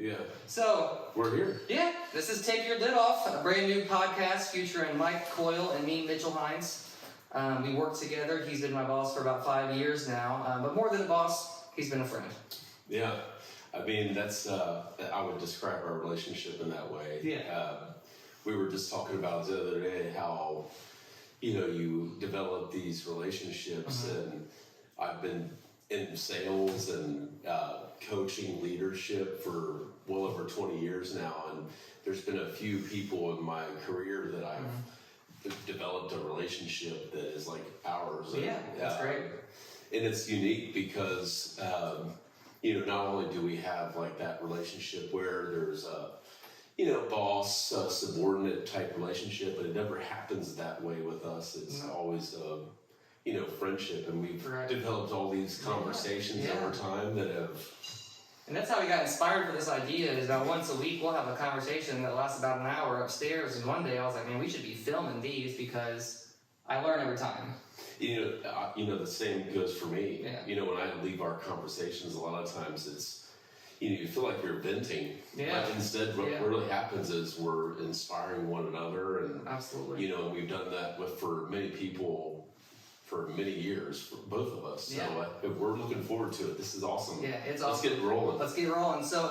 Yeah. So we're here. Yeah, this is Take Your Lid Off, a brand new podcast featuring Mike Coyle and me, Mitchell Hines. We work together. He's been my boss for about 5 years now. But more than a boss, he's been a friend. Yeah. I mean, that's, I would describe our relationship in that way. Yeah. We were just talking about the other day how, you develop these relationships, and I've been in sales and coaching leadership for well over 20 years now, and there's been a few people in my career that I've developed a relationship that is like ours. Yeah, that's great. And it's unique because not only do we have like that relationship where there's a boss subordinate type relationship, but it never happens that way with us. It's always friendship, and we've developed all these conversations over time that have. And that's how we got inspired for this idea. Is about once a week we'll have a conversation that lasts about an hour upstairs. And one day I was like, man, we should be filming these because I learn every time. The same goes for me. Yeah. When I leave our conversations, a lot of times it's. You feel like you're venting, but instead what really happens is we're inspiring one another, and absolutely, and we've done that for many people for many years, for both of us. So we're looking forward to it. This is awesome. Yeah, it's awesome. Let's get rolling. Let's get rolling. So,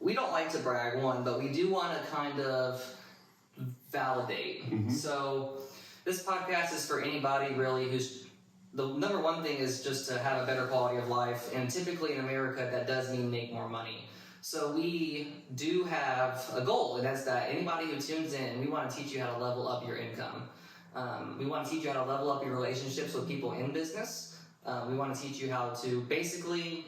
we don't like to brag, but we do want to kind of validate. So, this podcast is for anybody really who's. The number one thing is just to have a better quality of life, and typically in America that does mean make more money. So we do have a goal, and that's that anybody who tunes in, we want to teach you how to level up your income. We want to teach you how to level up your relationships with people in business. We want to teach you how to basically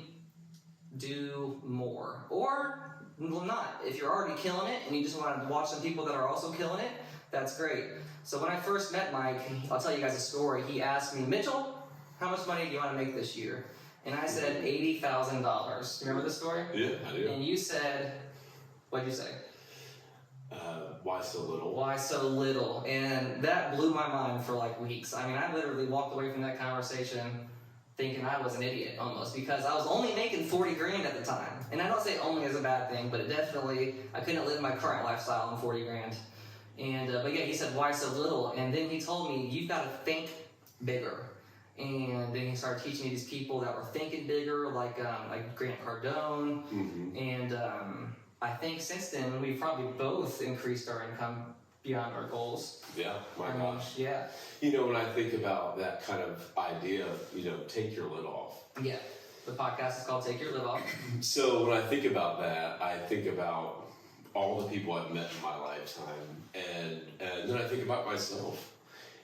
do more, or not. If you're already killing it and you just want to watch some people that are also killing it, that's great. So when I first met Mike, I'll tell you guys a story. He asked me, Mitchell, how much money do you want to make this year? And I said $80,000. Remember this story? Yeah, I do. And you said, what'd you say? Why so little? Why so little? And that blew my mind for like weeks. I mean, I literally walked away from that conversation thinking I was an idiot almost, because I was only making 40 grand at the time. And I don't say only as a bad thing, but it definitely, I couldn't live my current lifestyle on 40 grand. And but he said, why so little? And then he told me, you've got to think bigger. And then he started teaching me these people that were thinking bigger, like Grant Cardone. And I think since then we've probably both increased our income beyond our goals. Yeah, my gosh. Yeah. When I think about that kind of idea, take your lid off. Yeah. The podcast is called Take Your Lid Off. So when I think about that, I think about all the people I've met in my lifetime, and then I think about myself,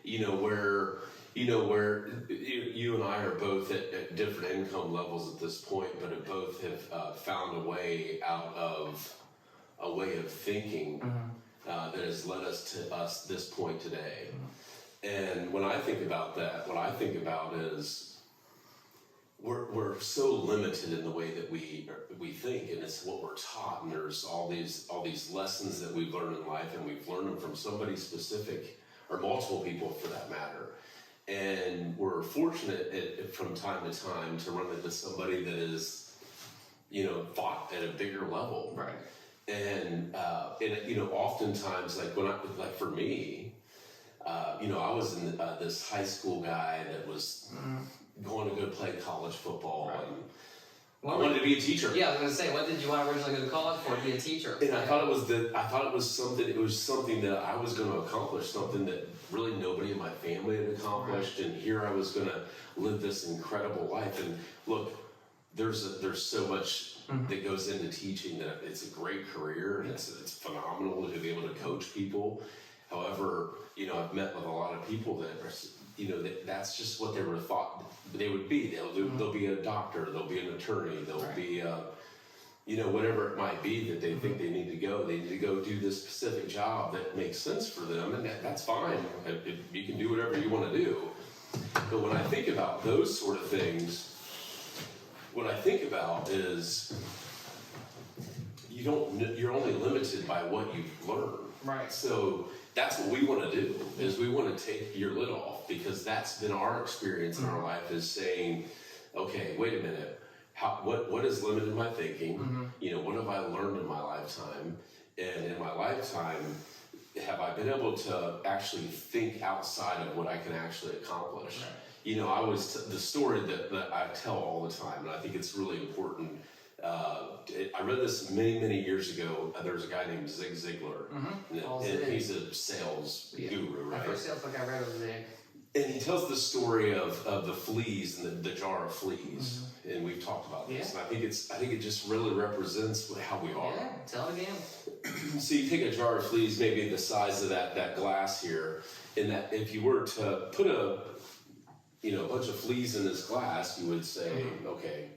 where you and I are both at different income levels at this point, but both have found a way out of a way of thinking that has led us to this point today. And when I think about that, what I think about is we're so limited in the way that we think, and it's what we're taught, and there's all these lessons that we've learned in life, and we've learned them from somebody specific, or multiple people for that matter. And we're fortunate from time to time to run into somebody that is, thought at a bigger level. Right. And oftentimes, like for me, I was in this high school guy that was going to go play college football, and I wanted to be a teacher. Yeah, I was going to say, what did you want to originally go to college for? To be a teacher. And I thought it was something that I was going to accomplish, something that really nobody in my family had accomplished, and here I was going to live this incredible life. And look, there's so much that goes into teaching, that it's a great career, and it's phenomenal to be able to coach people. However, I've met with a lot of people that are, that's just what they were thought they would be. They'll be a doctor, they'll be an attorney, they'll be whatever it might be that they think they need to go. They need to go do this specific job that makes sense for them, and that's fine. You can do whatever you want to do. But when I think about those sort of things, what I think about is you're only limited by what you've learned. Right. So that's what we want to do, is we want to take your lid off, because that's been our experience in our life, is saying, okay, wait a minute, what has limited my thinking? You know, what have I learned in my lifetime? And in my lifetime, have I been able to actually think outside of what I can actually accomplish? Right. You know, the story that I tell all the time, and I think it's really important. I read this many years ago. There's a guy named Zig Ziglar, and he's a sales guru, right? My first sales book I read was Zig. And he tells the story of the fleas and the jar of fleas, and we've talked about this. And I think it just really represents how we are. Yeah, tell it again. So you take a jar of fleas, maybe the size of that glass here, and that if you were to put a bunch of fleas in this glass, you would say, okay,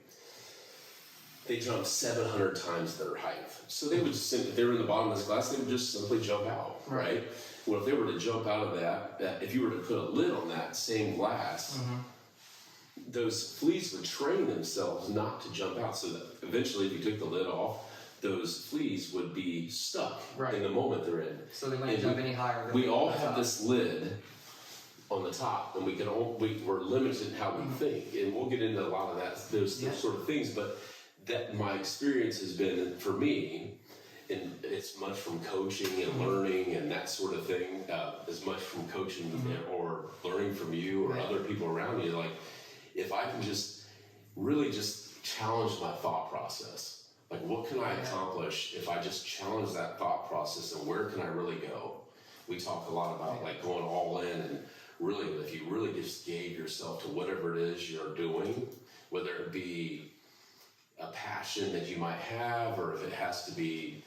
they jump 700 times their height. So they would if they were in the bottom of this glass, they would just simply jump out, right? Well, if they were to jump out of that, if you were to put a lid on that same glass, those fleas would train themselves not to jump out, so that eventually, if you took the lid off, those fleas would be stuck in the moment they're in. So they wouldn't jump any higher. We all have this lid on the top, and we're limited in how we think, and we'll get into a lot of those sort of things. But that my experience has been for me, and it's much from coaching and learning and that sort of thing, as much from coaching or learning from you or other people around you. Like, if I can just really just challenge my thought process, like what can I accomplish if I just challenge that thought process, and where can I really go? We talk a lot about like going all in, and really, if you really just gave yourself to whatever it is you're doing, whether it be a passion that you might have, or if it has to be,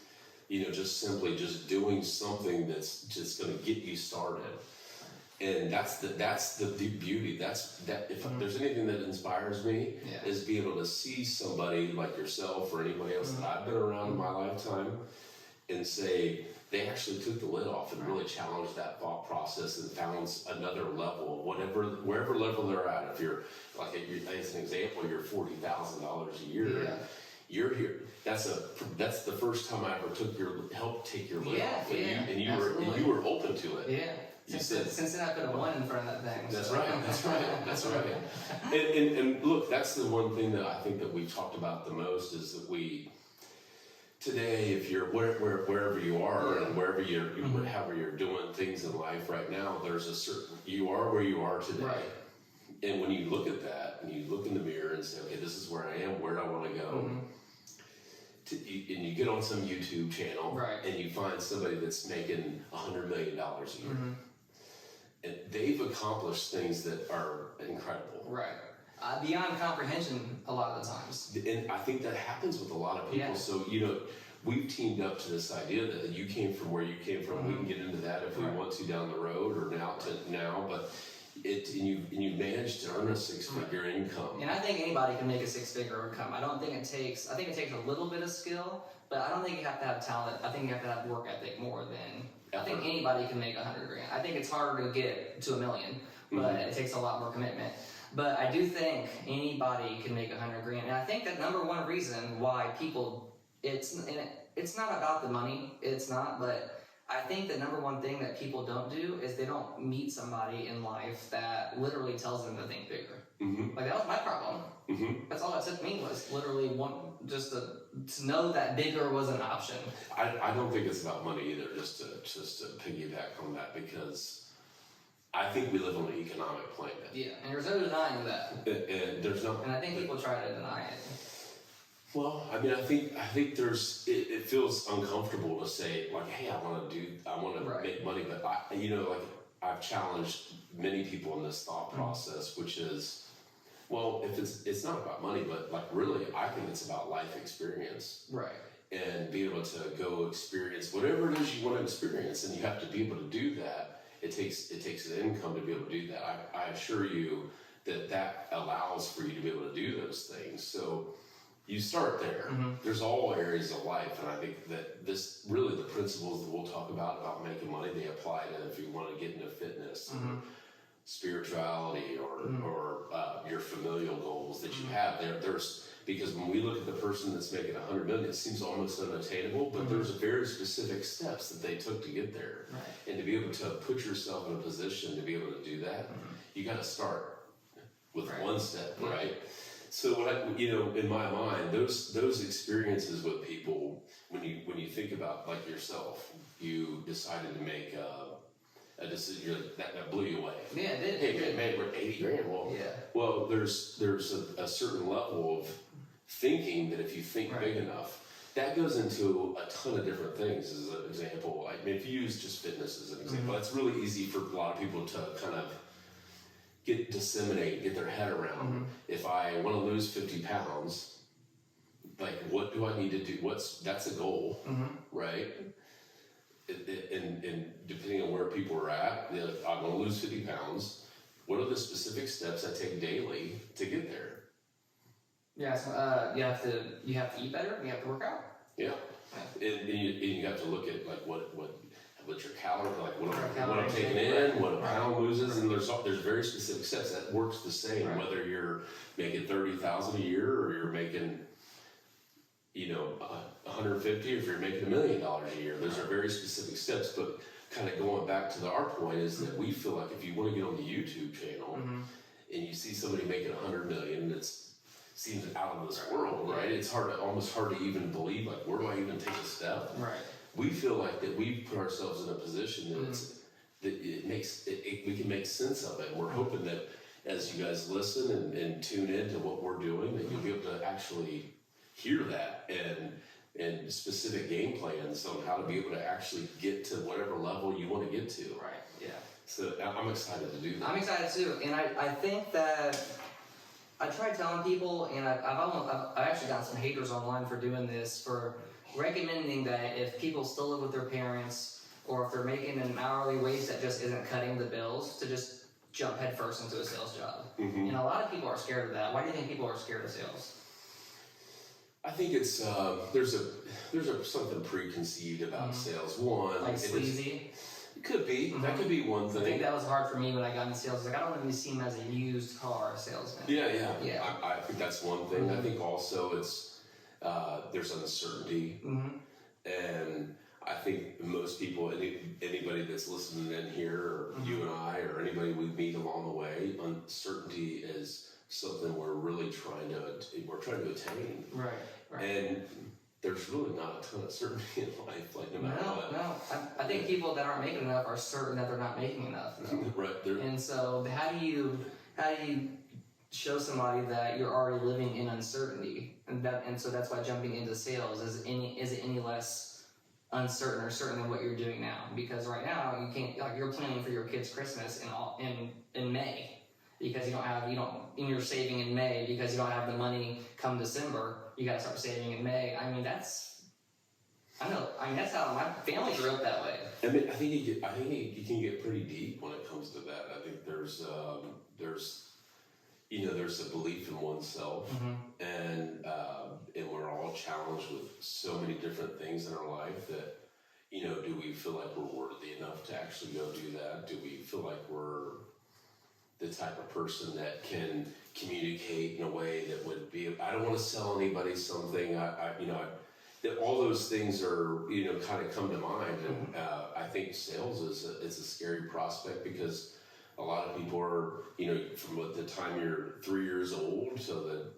just simply just doing something that's just going to get you started. And that's the beauty. If there's anything that inspires me, is be able to see somebody like yourself or anybody else that I've been around in my lifetime, and say they actually took the lid off and really challenged that thought process and found another level, wherever level they're at. If you're like, as an example, you're $40,000 a year. You're here. That's the first time I ever helped take your lid off, and you were open to it. Yeah. Since then I put a 1 in front of that thing. That's right. And look, that's the one thing that I think that we've talked about the most, is that today, if you're wherever you are and wherever however you're doing things in life right now, you are where you are today. Right. And when you look at that and you look in the mirror and say, okay, this is where I am, where do I want to go? And you get on some YouTube channel and you find somebody that's making $100 million a year. And they've accomplished things that are incredible. Right. Beyond comprehension a lot of the times. And I think that happens with a lot of people. So, we've teamed up to this idea that you came from where you came from. We can get into that if we want to down the road, or now, but you managed to earn a 6-figure income. And I think anybody can make a 6-figure income. I think it takes a little bit of skill, but I don't think you have to have talent. I think you have to have work ethic more than I think anybody can make $100,000. I think it's harder to get to $1 million, but it takes a lot more commitment. But I do think anybody can make $100,000, and I think that number one reason why people, it's not about the money. It's not, but I think the number one thing that people don't do is they don't meet somebody in life that literally tells them to think bigger. Like, that was my problem. That's all it took me, was literally to know that bigger was an option. I don't think it's about money either, just to piggyback on that, because I think we live on an economic planet. Yeah, and there's no denying that. And there's no. And I think people try to deny it. Well, I mean, I think it feels uncomfortable to say, like, hey, I want to make money, but I've challenged many people in this thought process, which is, well, if it's not about money, but like really, I think it's about life experience. Right. And be able to go experience whatever it is you want to experience, and you have to be able to do that. It takes an income to be able to do that. I assure you that allows for you to be able to do those things. So you start there. There's all areas of life, and I think that the principles that we'll talk about making money, they apply to if you want to get into fitness, or spirituality, or your familial goals that you have. Because when we look at the person that's making $100 million, it seems almost unattainable, but there's very specific steps that they took to get there. Right. And to be able to put yourself in a position to be able to do that, you got to start with one step, right? So what in my mind, those experiences with people, when you think about like yourself, you decided to make a decision that blew you away. Yeah, it did. Hey man, we're 80 grand. Well, Yeah. well, there's a certain level of thinking that if you think Right. big enough, that goes into a ton of different things. As an example, I mean, if you use just fitness as an example, that's really easy for a lot of people to kind of get their head around. If I want to lose 50 pounds, like what do I need to do? That's a goal, right? And depending on where people are at, I want to lose 50 pounds. What are the specific steps I take daily to get there? Yeah, so you have to eat better. You have to work out. Yeah, and you have to look at like what's your calorie, like what I'm taking in, what a pound loses, and there's very specific steps that works the same whether you're making 30,000 a year or you're making 150, or if you're making $1 million a year. Those are very specific steps, but kind of going back to our point is that we feel like if you want to get on the YouTube channel and you see somebody making 100 million, seems out of this world, right? It's almost hard to even believe, like, where do I even take a step? Right. We feel like that we put ourselves in a position that we can make sense of it. And we're hoping that as you guys listen and tune in to what we're doing, that you'll be able to actually hear that and specific game plans on how to be able to actually get to whatever level you want to get to. Right. Yeah. So I'm excited to do that. I'm excited too, and I think that I tried telling people, and I've actually got some haters online for doing this, for recommending that if people still live with their parents, or if they're making an hourly wage that just isn't cutting the bills, to just jump headfirst into a sales job. And a lot of people are scared of that. Why do you think people are scared of sales? I think it's there's something preconceived about sales. One, Like sleazy? It could be. That could be one thing. I think that was hard for me when I got into sales. Like, I don't want to be seen as a used car salesman. Yeah. I think that's one thing. I think also it's there's uncertainty, and I think most people, anybody that's listening in here, or you and I, or anybody we meet along the way, uncertainty is something we're really trying to attain. Right. And there's really not a ton of certainty in life, like no matter what. No. I think people that aren't making enough are certain that they're not making enough. Right. And so, how do you show somebody that you're already living in uncertainty? And so that's why jumping into sales is it any less uncertain or certain than what you're doing now? Because right now you can't, like, you're planning for your kid's Christmas in May. Because you're saving in May because you don't have the money come December. You gotta start saving in May. that's how my family grew up that way. I mean, I think you can get pretty deep when it comes to that. I think there's a belief in oneself, and we're all challenged with so many different things in our life that, do we feel like we're worthy enough to actually go do that? Do we feel like we're the type of person that can communicate in a way that would be, I don't want to sell anybody something, that all those things are, kind of come to mind. And I think sales it's a scary prospect, because a lot of people are, from the time you're 3 years old to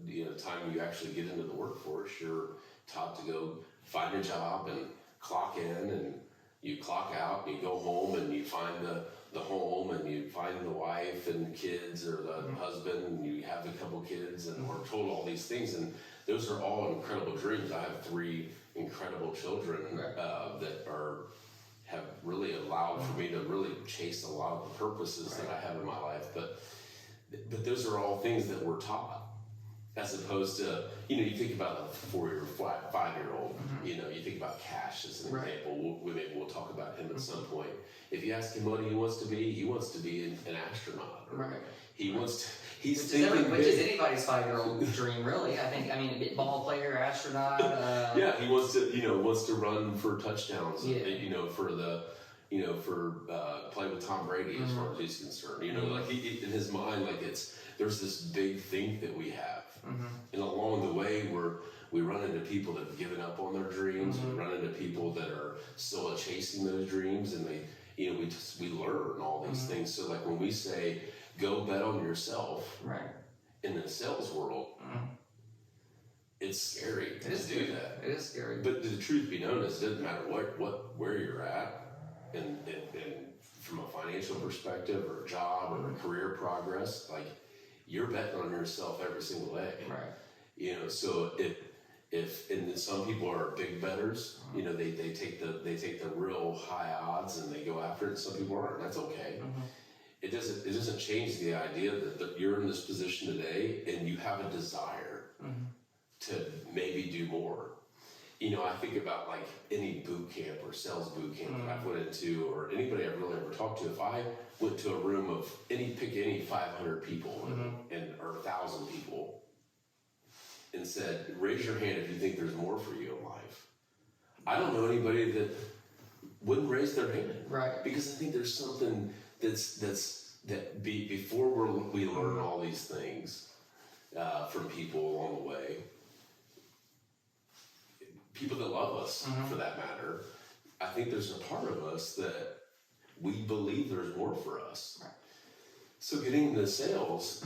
the time you actually get into the workforce, you're taught to go find a job and clock in, and you clock out, and you go home, and you find the home, and you find the wife and kids, or the husband, and you have a couple kids, and we're told all these things, and those are all incredible dreams. I have 3 incredible children that have really allowed for me to really chase a lot of the purposes that I have in my life, but those are all things that we're taught, as opposed to, you think about a 4-year, 5-year-old, you think about Cash as an example. Maybe we'll talk about him at some point. If you ask him what he wants to be an astronaut. He's thinking which is anybody's 5-year-old dream, really. Ball player, astronaut. He wants to run for touchdowns. For play with Tom Brady, as far as he's concerned. Like in his mind, like there's this big thing that we have, and along the way we run into people that have given up on their dreams. We run into people that are still chasing those dreams, and we learn all these things. So like when we say, go bet on yourself, in the sales world, it's scary to do that. It is scary. But the truth be known is, it doesn't matter where you're at, and from a financial perspective or a job or a career progress, like, you're betting on yourself every single day. Right. You know, so if and then some people are big bettors, you know, they take the real high odds and they go after it, and some people aren't. That's okay. It doesn't change the idea that you're in this position today and you have a desire to maybe do more. You know, I think about like any boot camp or sales boot camp that I've went into, or anybody I've really ever talked to. If I went to a room of any 500 people or 1,000 people and said, raise your hand if you think there's more for you in life, I don't know anybody that wouldn't raise their hand. Right. Because I think there's something before we learn all these things from people along the way, people that love us for that matter, I think there's a part of us that we believe there's more for us. Right. So getting into sales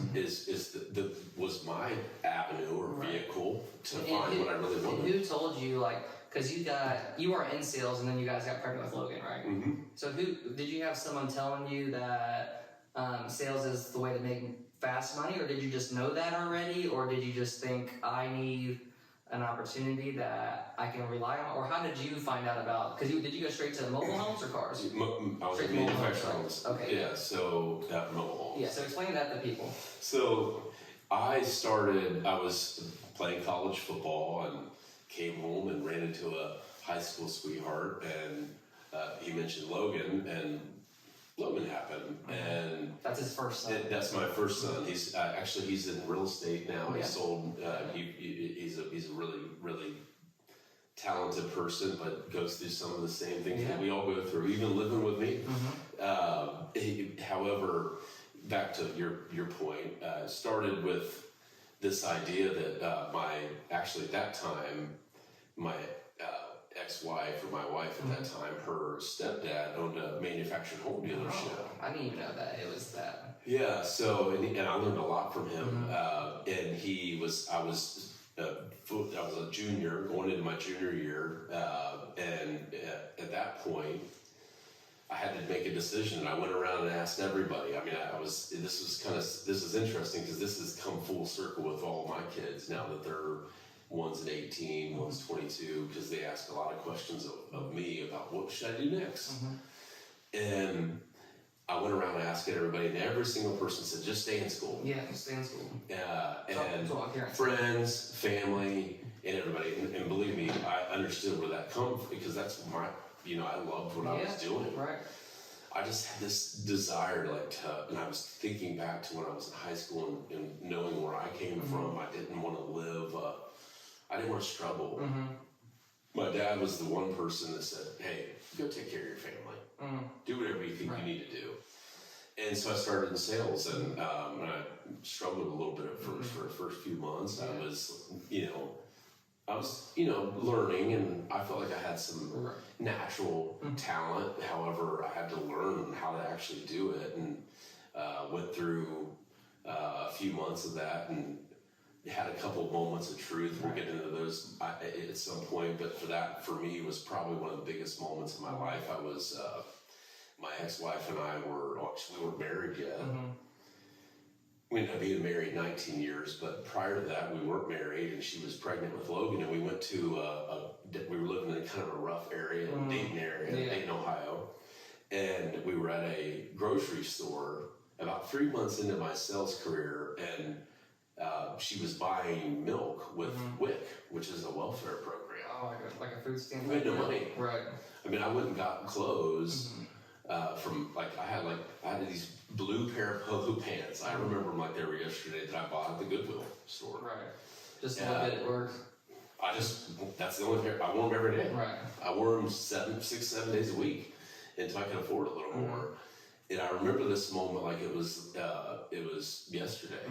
was my avenue or vehicle to find what I really wanted. And who told you, like, because you weren't in sales and then you guys got pregnant with Logan, right? So did you have someone telling you that sales is the way to make fast money, or did you just know that already, or did you just think, I need an opportunity that I can rely on? Or how did you find out about, because did you go straight to mobile homes or cars? I was in manufacturing homes. Okay. Yeah, so mobile homes. Yeah, so explain that to people. So I was playing college football and came home and ran into a high school sweetheart, and he mentioned Logan, and Logan happened, and that's his first son. That's my first son. He's he's in real estate now. He sold. He's a really, really talented person, but goes through some of the same things that we all go through, even living with me. However, back to your point, started with this idea that at that time, my ex-wife, or my wife at that time, her stepdad owned a manufactured home dealership. I didn't even know that it was that. Yeah, so and I learned a lot from him. And I was a junior going into my junior year, and at that point, I had to make a decision. And I went around and asked everybody. I mean, this is interesting because this has come full circle with all my kids now that they're. One's at 18, one's 22, because they ask a lot of questions of me about what should I do next. And I went around and asked everybody, and every single person said, just stay in school. Yeah, just stay in school. And friends, family, and everybody. And believe me, I understood where that comes from, because that's I loved what I was doing. Right. I just had this desire and I was thinking back to when I was in high school and knowing where I came from. I didn't want to live. I didn't want to struggle. My dad was the one person that said, hey, go take care of your family. Do whatever you think you need to do. And so I started in sales, and I struggled a little bit for the first few months. I was learning, and I felt like I had some natural talent. However, I had to learn how to actually do it, and went through a few months of that, and had a couple of moments of truth. We'll get into those at some point, but for me, was probably one of the biggest moments of my life. I was, my ex-wife and I we weren't married yet. We ended up being married 19 years, but prior to that, we weren't married, and she was pregnant with Logan, and we went to, we were living in a kind of a rough area, Dayton, Ohio, and we were at a grocery store about 3 months into my sales career, and she was buying milk with WIC, which is a welfare program. Oh, like a food stamp. We had no money. Right. I mean, I went and got clothes from I had these blue pair of polo pants. I remember them like they were yesterday, that I bought at the Goodwill store. Right. Just a little bit at work. That's the only pair I wore them every day. Right. I wore them 7 days a week until I could afford a little more. And I remember this moment like it was yesterday.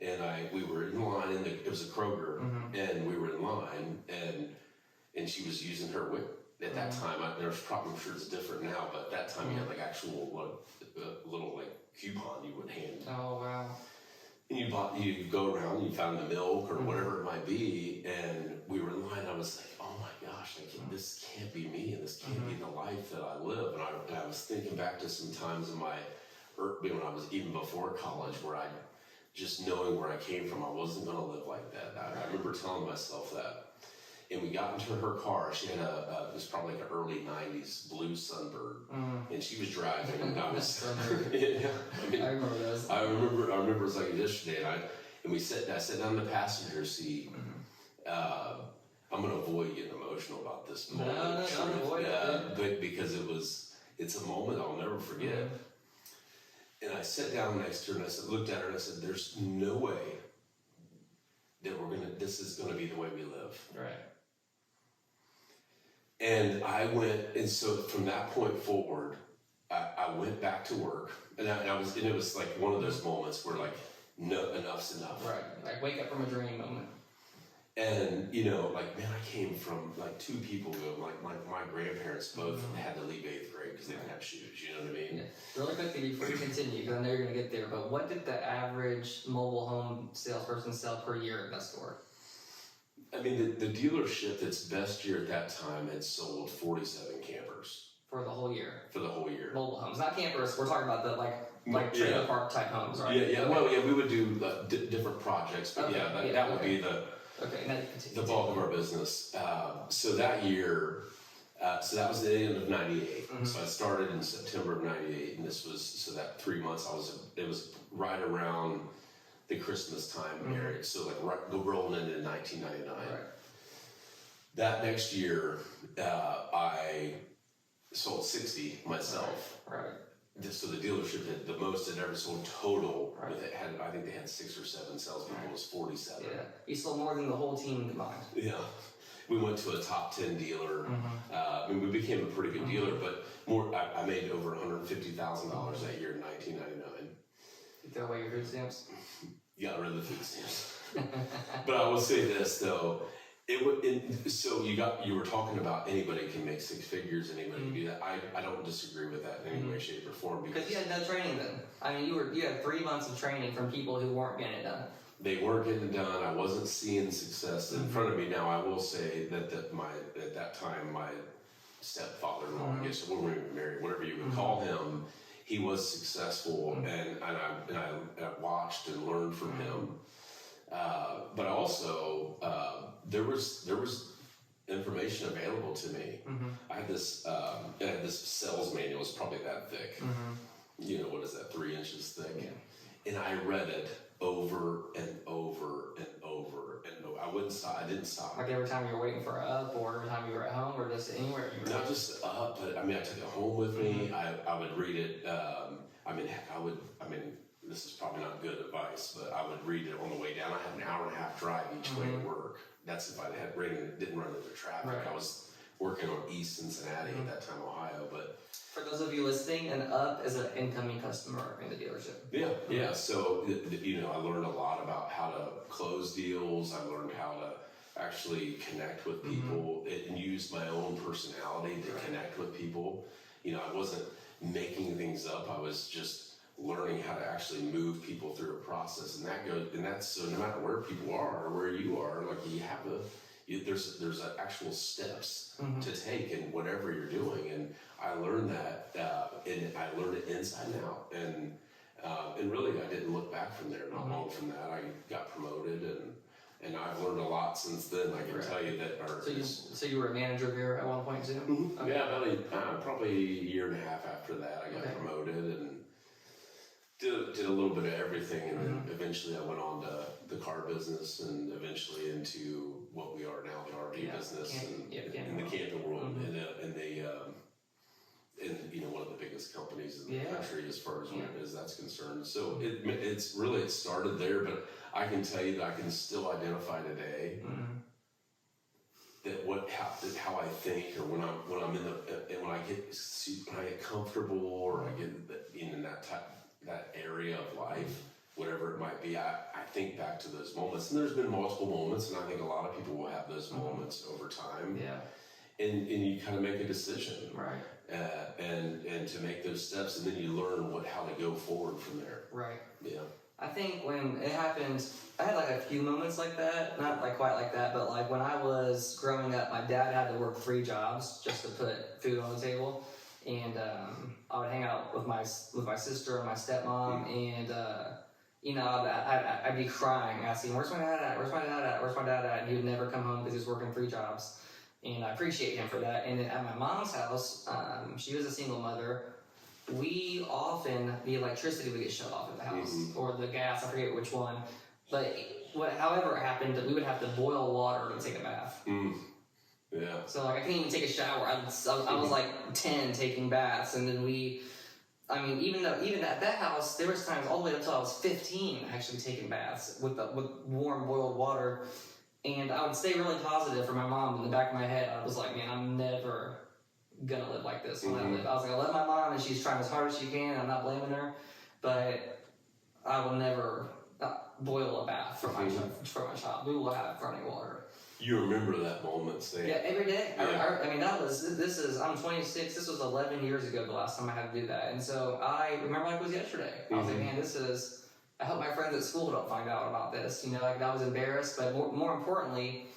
And we were in line it was a Kroger, and we were in line, and she was using her WIC at that time. I'm sure it's different now, but at that time you had like actual little like coupon you would hand. Oh wow. And you go around, you found the milk or whatever it might be, and we were in line. I was like, oh my gosh, this can't be me, and this can't be the life that I live. And I was thinking back to some times in when I was even before college, where just knowing where I came from, I wasn't going to live like that. I remember telling myself that. And we got into her car. She had it was probably like an early '90s blue Sunbird, and she was driving. And I was, yeah, I remember those. I remember it was like yesterday. I sat down in the passenger seat. I'm gonna avoid getting emotional about this moment. No, don't avoid it. But because it's a moment I'll never forget. And I sat down next to her and looked at her and I said, "There's no way that this is gonna be the way we live." Right. And and so from that point forward, I went back to work, and it was like one of those moments where like, no, enough's enough. Right, like wake up from a dream moment. And like, man, I came from like two people who, like my grandparents both had to leave 8th grade because they didn't have shoes. You know what I mean? Yeah. Really quickly before you continue, because I know you're gonna get there, but what did the average mobile home salesperson sell per year at that store? I mean, the dealership that's best year at that time had sold 47 campers. For the whole year? For the whole year. Mobile homes, not campers. We're talking about the like trailer park type homes, right? Yeah. Okay. Well, yeah, we would do different projects, but that would be the bulk of our business. So that year, so that was the end of '98. So I started in September of '98, and that 3 months it was right around the Christmas time period. So like rolling into 1999. Right. That next year, I sold 60 myself. Right. So the dealership had the most it ever sold total. Right. I think they had 6 or 7 salespeople. It was 47. Yeah, you sold more than the whole team combined. Yeah, we went to a top 10 dealer. I mean, we became a pretty good dealer, but I made over $150,000 that year in 1999. You throw away your food stamps? Got rid of the food stamps. But I will say this though. So you were talking about anybody can make 6 figures, anybody can do that. I don't disagree with that in any way, shape, or form because you had no training then. I mean, you had 3 months of training from people who weren't getting it done. They weren't getting it done. I wasn't seeing success in front of me. Now I will say that at that time my stepfather-in-law, I guess when we were married, whatever you would call him, he was successful, and I watched and learned from him. But also, there was information available to me. I had this sales manual. It's probably that thick. What is that? 3 inches thick. Yeah. And I read it over and over and over and over. I wouldn't stop. I didn't stop. Like every time you were waiting for a up, or every time you were at home, or just anywhere you were. Not just up, but I mean, I took it home with me. I would read it. This is probably not good advice, but I would read it on the way down. I had an hour and a half drive each way to work. That's if I didn't run into traffic. Right. I was working on East Cincinnati at that time, Ohio. But for those of you listening, an up is an incoming customer in the dealership. Yeah. So I learned a lot about how to close deals. I learned how to actually connect with people and use my own personality to connect with people. I wasn't making things up. I was just learning how to actually move people through a process, and that's so no matter where people are or where you are, like there's actual steps to take in whatever you're doing, and I learned that, and I learned it inside and out, and really I didn't look back from there. Not long from that, I got promoted, and I've learned a lot since then. I can tell you that. So you were a manager there at one point too? Okay. Yeah, probably a year and a half after that, I got promoted and did a little bit of everything, and then eventually I went on to the car business, and eventually into what we are now, the RV business, and in the camping world, in one of the biggest companies in the country as far as that's concerned. So it started there, but I can tell you that I can still identify today that how I think, or when I get comfortable, or I get in that area of life, whatever it might be, I think back to those moments. And there's been multiple moments, and I think a lot of people will have those moments over time. Yeah. And you kind of make a decision. Right. And to make those steps, and then you learn how to go forward from there. Right. Yeah. I think when it happened, I had like a few moments like that, not like quite like that, but like when I was growing up, my dad had to work 3 jobs just to put food on the table, and I would hang out with my sister and my stepmom, and I'd be crying, asking, "Where's my dad at? Where's my dad at? Where's my dad at?" And he would never come home because he was working 3 jobs, and I appreciate him for that. And then at my mom's house, she was a single mother. We often, the electricity would get shut off at the house, or the gas, I forget which one. But however it happened, we would have to boil water to take a bath. Yeah. So like I couldn't even take a shower. I was like 10 taking baths, and then even at that house, there was times all the way up until I was 15 actually taking baths with warm boiled water. And I would stay really positive for my mom. In the back of my head, I was like, man, I'm never gonna live like this when I live. I was like, I love my mom and she's trying as hard as she can. I'm not blaming her, but I will never boil a bath for my child. We will have running water. You remember that moment, Sam? Yeah, every day. Yeah. I mean, I'm 26. This was 11 years ago the last time I had to do that, and so I remember like it was yesterday. I was like, man, I hope my friends at school don't find out about this. Like I was embarrassed, but more importantly,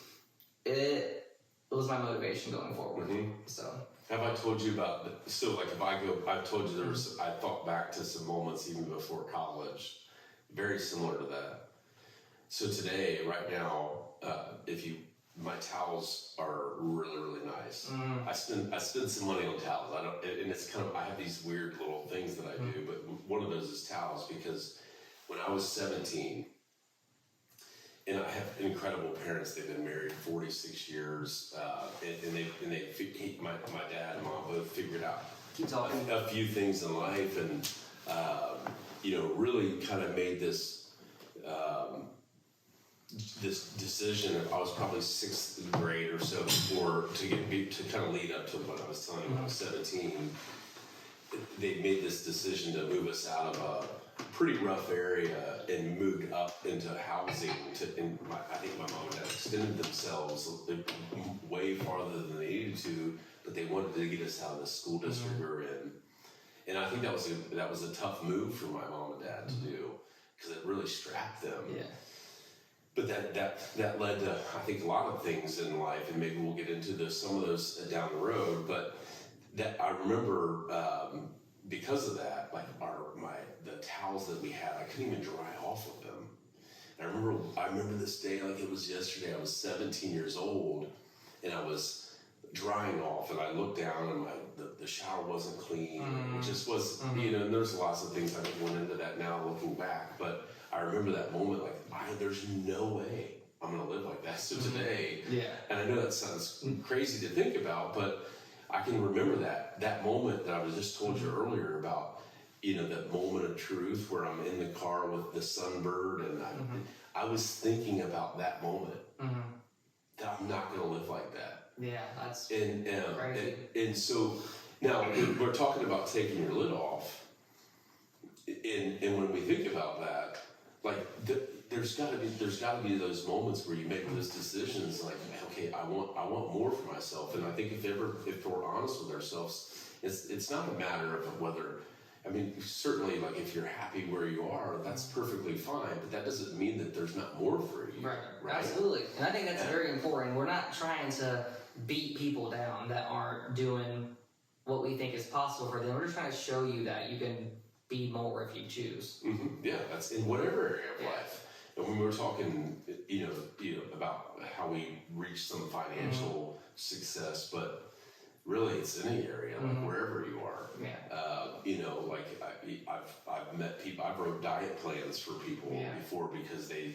it was my motivation going forward. So. Have I told you about I've told you I thought back to some moments even before college, very similar to that. So today, right now, my towels are really, really nice. I spend some money on towels. And it's I have these weird little things that I do, but one of those is towels, because when I was 17, and I have incredible parents. They've been married 46 years, and my dad and mom both figured out a few things in life, and really kind of made this decision. I was probably 6th grade or so to kind of lead up to what I was telling you when I was 17. They made this decision to move us out of a pretty rough area and moved up into housing. I think my mom and dad extended themselves way farther than they needed to, but they wanted to get us out of the school district we were in. And I think that was a tough move for my mom and dad to do, because it really strapped them. Yeah. But that led to, I think, a lot of things in life, and maybe we'll get into some of those down the road. But that I remember, because of that, like the towels that we had, I couldn't even dry off of them. And I remember this day like it was yesterday. I was 17 years old, and I was drying off, and I looked down, and the shower wasn't clean. It just was, and there's lots of things I don't go into that now looking back, but I remember that moment, like, there's no way I'm going to live like that. So today, and I know that sounds crazy to think about, but I can remember that moment that I was just told you earlier about, that moment of truth where I'm in the car with the sunbird, and I was thinking about that moment, that I'm not going to live like that. Yeah, that's crazy. And so now we're talking about taking your lid off, and when we think about that, like there's got to be those moments where you make those decisions, like, okay, I want more for myself. And I think if we're honest with ourselves, it's not a matter of whether, I mean, certainly, like, if you're happy where you are, that's perfectly fine, but that doesn't mean that there's not more for you. Right? Absolutely. And I think that's very important. We're not trying to beat people down that aren't doing what we think is possible for them. We're just trying to show you that you can be more if you choose. Yeah, that's in whatever area of life. And when we were talking, about how we reach some financial success, but really it's any area, like wherever you are. I've met people. I've wrote diet plans for people before, because they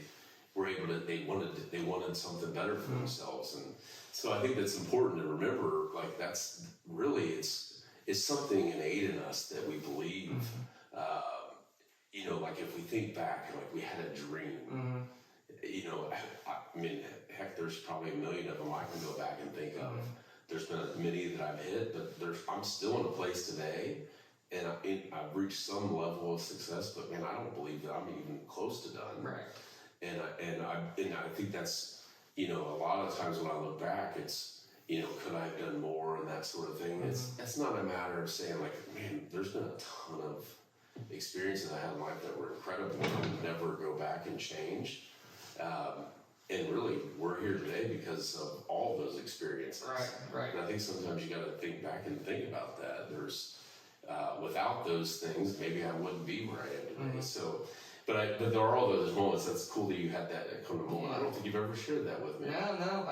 were able to. They wanted something better for themselves, and so I think that's important to remember. Like, that's really it's something innate in us that we believe. Like, if we think back, like, we had a dream. I mean, heck, there's probably a million of them I can go back and think of. There's been many that I've hit, but I'm still in a place today, and I've reached some level of success. But man, I don't believe that I'm even close to done. Right. And I think that's, a lot of times when I look back, it's, could I have done more and that sort of thing. It's not a matter of saying, like, man, there's been a ton of experiences I had in life that were incredible and would never go back and change. And really, we're here today because of all those experiences. Right. And I think sometimes you got to think back and think about that. There's, without those things, maybe I wouldn't be where I am today. So, but there are all those moments. That's cool that you had that kind of moment. I don't think you've ever shared that with me. No.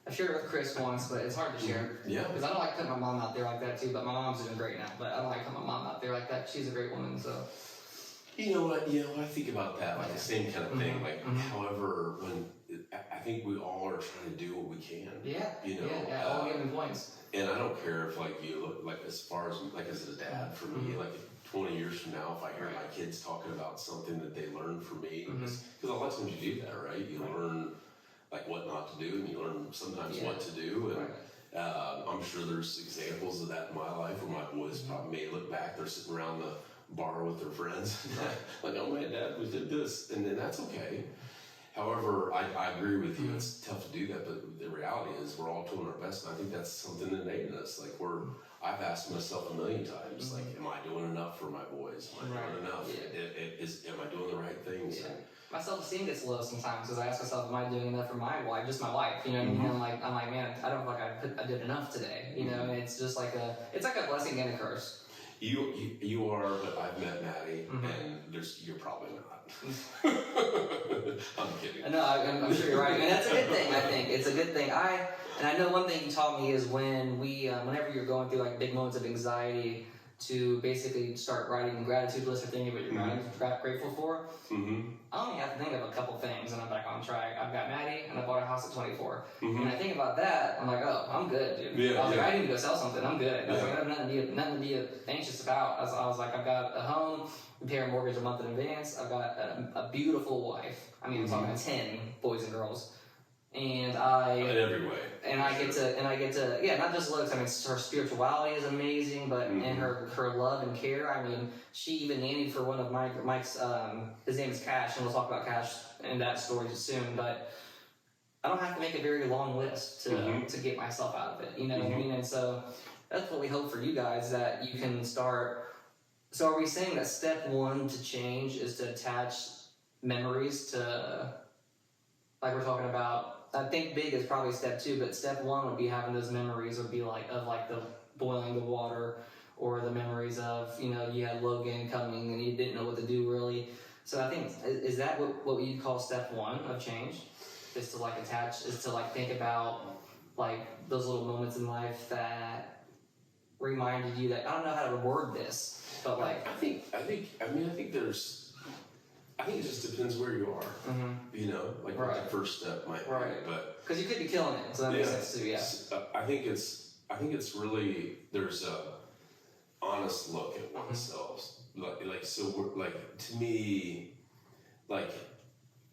I've shared it with Chris once, but it's hard to share. Yeah. Because I don't like putting my mom out there like that too, but my mom's doing great now. But I don't like putting my mom out there like that. She's a great woman, so. You know what? I think about that, like the same kind of thing. Like, however, I think we all are trying to do what we can. Yeah. You know, at all given points. And I don't care if like you look like as far as like as a dad for me, like 20 years from now, if I hear my kids talking about something that they learned from me, because a lot of times you do that, right? You learn like what not to do, and you learn sometimes what to do, and I'm sure there's examples of that in my life where my boys probably may look back, they're sitting around the bar with their friends, like, oh my dad, we did this, and then that's okay. However, I agree with you. It's tough to do that, but the reality is we're all doing our best, and I think that's something innate in us. Like I've asked myself a million times, like, am I doing enough for my boys? Am I doing enough? Am I doing the right things? Yeah. My self-esteem gets low sometimes because I ask myself, am I doing enough for my wife, just my wife? You know what I mean? I'm like, man, I don't feel like I did enough today. You know, and it's just like it's like a blessing and a curse. You are, but I've met Maddie, and you're probably not. I'm kidding. No, I'm sure you're right, and that's a good thing. I think it's a good thing. I know one thing you taught me is whenever you're going through like big moments of anxiety, to basically start writing a gratitude list or thinking what you're grateful for. I only have to think of a couple things, and I'm back on track. I've got Maddie, and I bought a house at 24. And I think about that, I'm like, oh, I'm good, dude. I was like, I need to go sell something. I'm good. I was like, I have nothing to be anxious about. I was like, I've got a home, we pay our mortgage a month in advance. I've got a beautiful wife. I mean, I'm talking 10 boys and girls. And in every way. And I get to, not just looks. I mean, her spirituality is amazing, but in her love and care. I mean, she even nannied for one of Mike's. His name is Cash, and we'll talk about Cash and that story soon. But I don't have to make a very long list to get myself out of it. You know what I mean? And so that's what we hope for you guys, that you can start. So are we saying that step one to change is to attach memories to, like we're talking about? I think big is probably step two, but step one would be having those memories would be like the boiling the water, or the memories of, you had Logan coming and you didn't know what to do really. So I think, is that what you'd call step one of change? Is to think about like those little moments in life that reminded you that, I don't know how to word this, but like. I think it just depends where you are, what the first step might be. But because you could be killing it, so that makes sense too. Yeah. I think it's really, there's a honest look at oneself. To me, like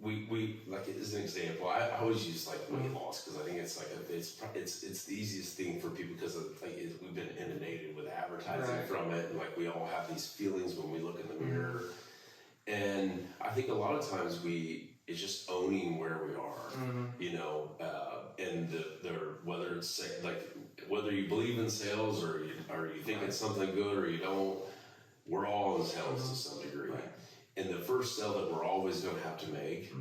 we as an example, I always use like weight loss, because I think it's like it's the easiest thing for people, because we've been inundated with advertising from it, and like we all have these feelings when we look in the mirror. And I think a lot of times it's just owning where we are, and whether you believe in sales or you think it's something good or you don't, we're all in sales to some degree. And the first sale that we're always going to have to make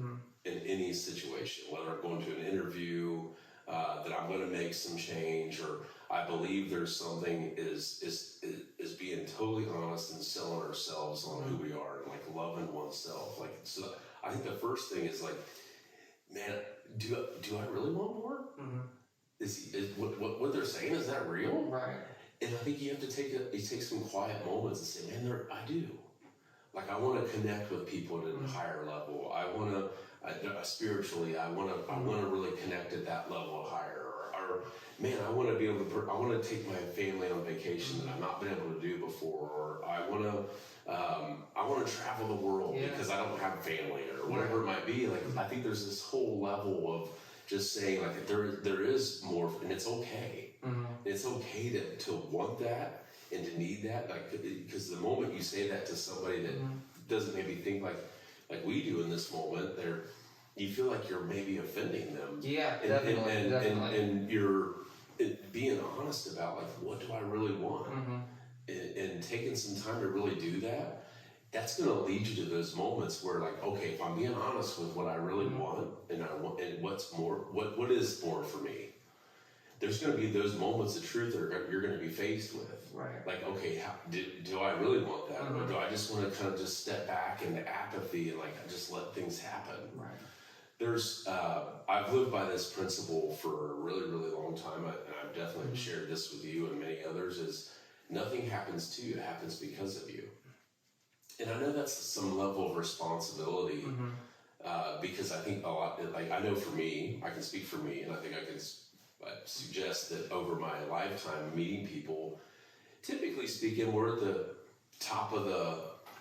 in any situation, whether I'm going to an interview, that I'm going to make some change, or I believe there's something, is being totally honest and selling ourselves on who we are, and like loving oneself. Like, so I think the first thing is like, man, do I really want more? Is what they're saying, is that real? Right. And I think you have to take some quiet moments and say, man, I do. Like, I want to connect with people at a higher level. I want to, spiritually, I want to really connect at that level higher. Or man, I want to be able to, I want to take my family on vacation that I've not been able to do before. Or I want to travel the world because I don't have family, or whatever it might be. Like, I think there's this whole level of just saying, like, there is more, and it's okay. It's okay to want that and to need that, like, because the moment you say that to somebody that doesn't maybe think like we do in this moment, you feel like you're maybe offending them. Yeah, definitely. And you're being honest about, like, what do I really want? and taking some time to really do that, that's going to lead you to those moments where, like, okay, if I'm being honest with what I really want, and what's more, what is more for me, there's going to be those moments of truth that you're going to be faced with. Right. Like, okay, do I really want that, or do I just want to kind of just step back into apathy and like just let things happen? Right. There's, I've lived by this principle for a really, really long time, and I've definitely shared this with you and many others, is nothing happens to you, it happens because of you. And I know that's some level of responsibility, because I think a lot, like, I know for me, I can speak for me, and I think I can suggest that over my lifetime meeting people, typically speaking, we're at the top of the,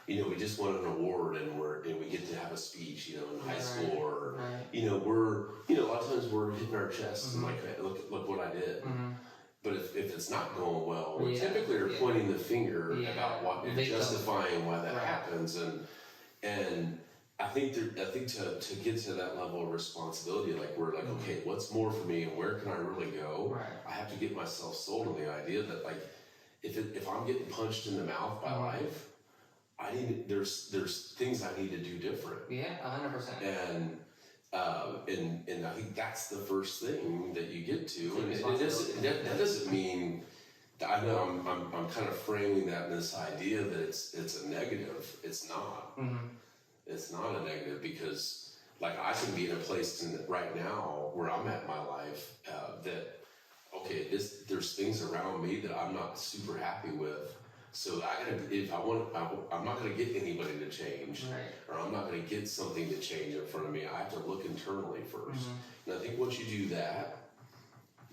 we just won an award and we get to have a speech, in high school, or, we're, a lot of times we're hitting our chests and like, hey, look what I did. But if it's not going well, we typically are pointing the finger about what, and justifying why that happens. And I think to get to that level of responsibility, like, we're like, okay, what's more for me and where can I really go? I have to get myself sold on the idea that, like, if I'm getting punched in the mouth by life, there's things I need to do different. Yeah, 100%. And I think that's the first thing that you get to, and that doesn't mean. I know I'm kind of framing that in this idea that it's a negative. It's not. It's not a negative, because, like, I can be in a place right now where I'm at in my life that, okay, there's things around me that I'm not super happy with. So I'm not going to get anybody to change, or I'm not going to get something to change in front of me. I have to look internally first. And I think once you do that,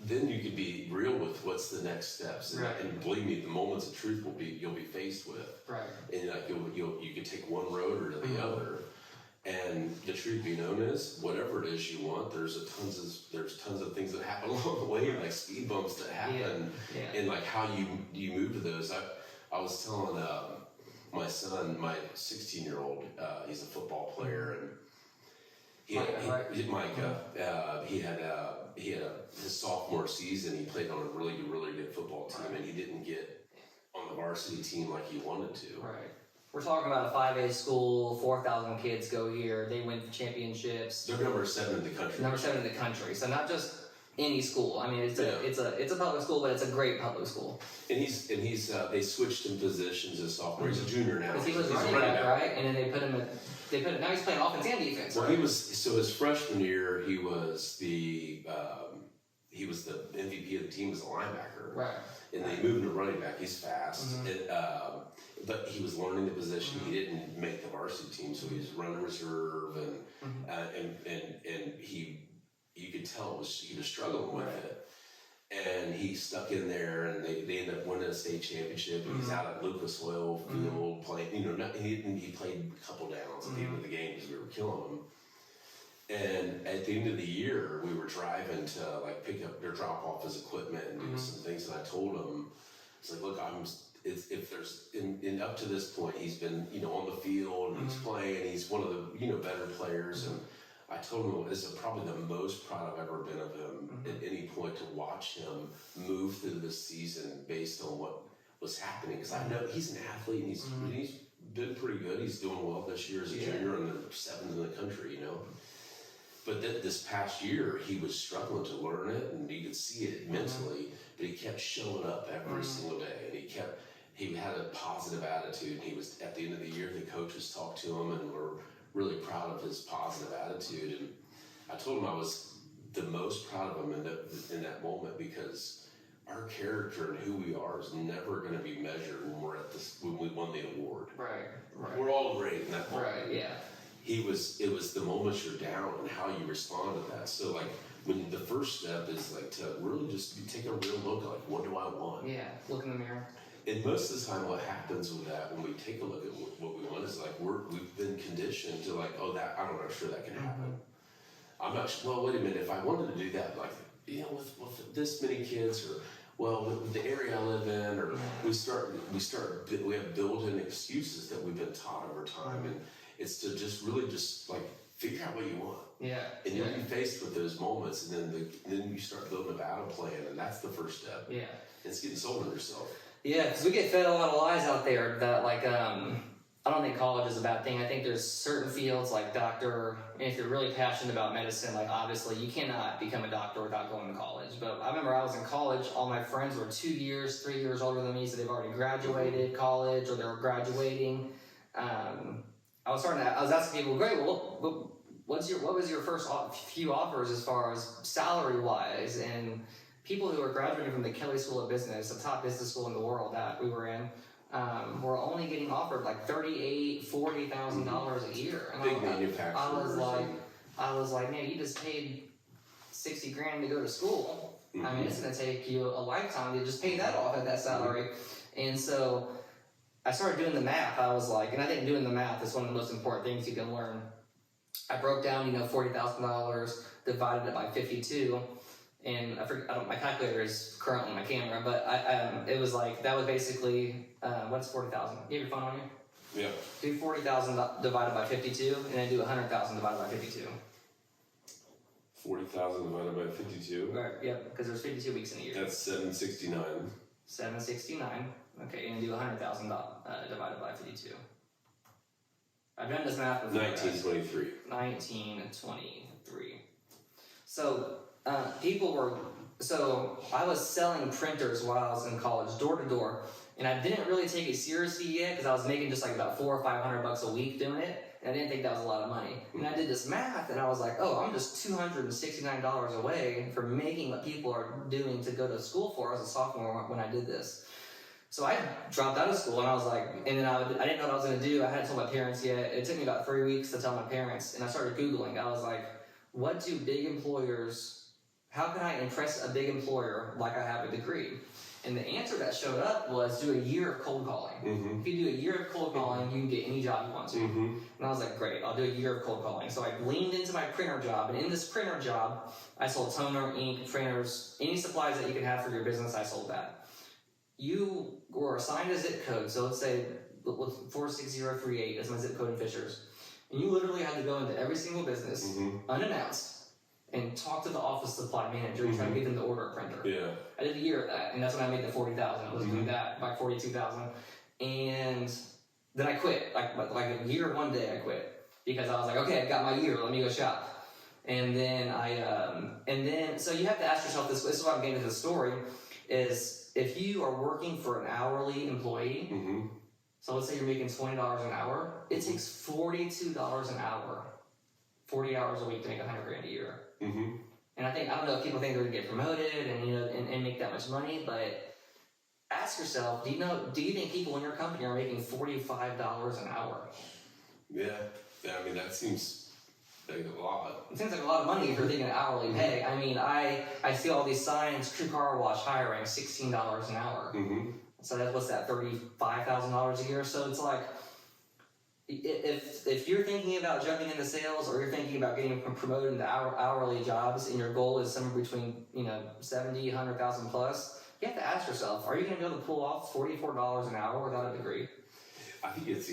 then you can be real with what's the next steps. And believe me, the moments of truth you'll be faced with. And like you can take one road or the other. And the truth be known is, whatever it is you want, there's tons of things that happen along the way, like speed bumps that happen, and like how you move to those. I was telling my son, my 16-year-old, he's a football player, and Micah, he had his sophomore season, he played on a really, really good football team, and he didn't get on the varsity team like he wanted to. We're talking about a 5A school, 4,000 kids go here, they win championships. They're number 7 in the country. Number 7 in the country, so not just any school. I mean, it's a public school, but it's a great public school. And he's they switched him positions as sophomore. He's a junior now. Because he was running back, right? And then they put him now he's playing offense and defense. Well, his freshman year, he was the MVP of the team as a linebacker. And they moved him to running back. He's fast. But he was learning the position. He didn't make the varsity team, so he was running reserve, and you could tell he was struggling with it. And he stuck in there, and they ended up winning a state championship. And he's out at Lucas Oil Field playing. He played a couple downs at the end of the game because we were killing him. And at the end of the year, we were driving to like pick up or drop off his equipment and do some things. And I told him, it's like, look, if there's up to this point, he's been on the field and he's playing. He's one of the better players. And I told him this is probably the most proud I've ever been of him at any point, to watch him move through this season based on what was happening. Because I know he's an athlete, and he's been pretty good. He's doing well this year as a junior, and they're 7th in the country, But this past year, he was struggling to learn it, and you could see it mentally. But he kept showing up every single day, and he had a positive attitude. He was, at the end of the year, the coaches talked to him and were really proud of his positive attitude. And I told him I was the most proud of him in that moment, because our character and who we are is never going to be measured when we won the award. We're all great in that moment. It was the moments you're down and how you respond to that. So like, when the first step is like to really just take a real look at, like, what do I want? Look in the mirror. And most of the time, what happens with that, when we take a look at what we want, is like we've been conditioned to, like, I'm not sure that can happen. I'm not sure. Well, wait a minute. If I wanted to do that, like, with this many kids, or with the area I live in, or we have built-in excuses that we've been taught over time, and it's to just really just like figure out what you want. And you'll be faced with those moments, and then you start building a battle plan, and that's the first step. It's getting sold on yourself. Yeah, because we get fed a lot of lies out there that, like, I don't think college is a bad thing. I think there's certain fields like doctor, and if you're really passionate about medicine, like obviously you cannot become a doctor without going to college. But I remember I was in college, all my friends were 2 years, 3 years older than me, so they've already graduated college or they were graduating. I was asking people, great, well, what was your first few offers as far as salary wise? And people who are graduating from the Kelley School of Business, the top business school in the world that we were in, were only getting offered like $40,000 a year. And Big manufacturers. I was like, man, you just paid $60 grand to go to school. Mm-hmm. I mean, it's going to take you a lifetime to just pay that off at that salary. Mm-hmm. And so I started doing the math. I was like, and I think doing the math is one of the most important things you can learn. I broke down, $40,000, divided it by 52. And I forget, my calculator is currently on my camera, but it was like, that was basically, what's 40,000? You have your phone on you? Yeah. Do 40,000 divided by 52, and then do 100,000 divided by 52. 40,000 divided by 52? Right, yep, because there's 52 weeks in a year. That's 769. 769, okay, and do 100,000 divided by 52. I've done this math before. 1923. 1923. So, I was selling printers while I was in college, door to door, and I didn't really take it seriously yet because I was making just like about $400 or $500 a week doing it, and I didn't think that was a lot of money. And I did this math, and I was like, oh, I'm just $269 away from making what people are doing to go to school for as a sophomore when I did this. So I dropped out of school, and I was like, and then I didn't know what I was going to do. I hadn't told my parents yet. It took me about 3 weeks to tell my parents, and I started Googling. I was like, what do big employers, how can I impress a big employer like I have a degree? And the answer that showed up was do a year of cold calling. Mm-hmm. If you do a year of cold calling, you can get any job you want to. Mm-hmm. And I was like, great, I'll do a year of cold calling. So I leaned into my printer job, and in this printer job, I sold toner, ink, printers, any supplies that you can have for your business, I sold that. You were assigned a zip code, so let's say 46038 is my zip code in Fishers. And you literally had to go into every single business, mm-hmm. unannounced, and talk to the office supply manager and try to get them to order a printer. Yeah. I did a year of that, and that's when I made the 40,000. I was doing that by 42,000, and then I quit. Like a year, one day I quit because I was like, okay, I got my year. Let me go shop. And then so you have to ask yourself this. This is why I'm getting to the story. Is if you are working for an hourly employee. Mm-hmm. So let's say you're making $20 an hour. It takes $42 an hour, 40 hours a week to make $100 grand a year. Mm-hmm. And I don't know if people think they're gonna get promoted and make that much money, but ask yourself, do you think people in your company are making $45 an hour? Yeah, I mean that seems like a lot. It seems like a lot of money if you're thinking hourly pay. I mean, I see all these signs, True Car Wash hiring $16 an hour. Mm-hmm. So what's that, $35,000 a year? So it's like, if you're thinking about jumping into sales or you're thinking about getting promoted into hourly jobs and your goal is somewhere between 70, 100,000 plus, you have to ask yourself, are you going to be able to pull off $44 an hour without a degree? I think that's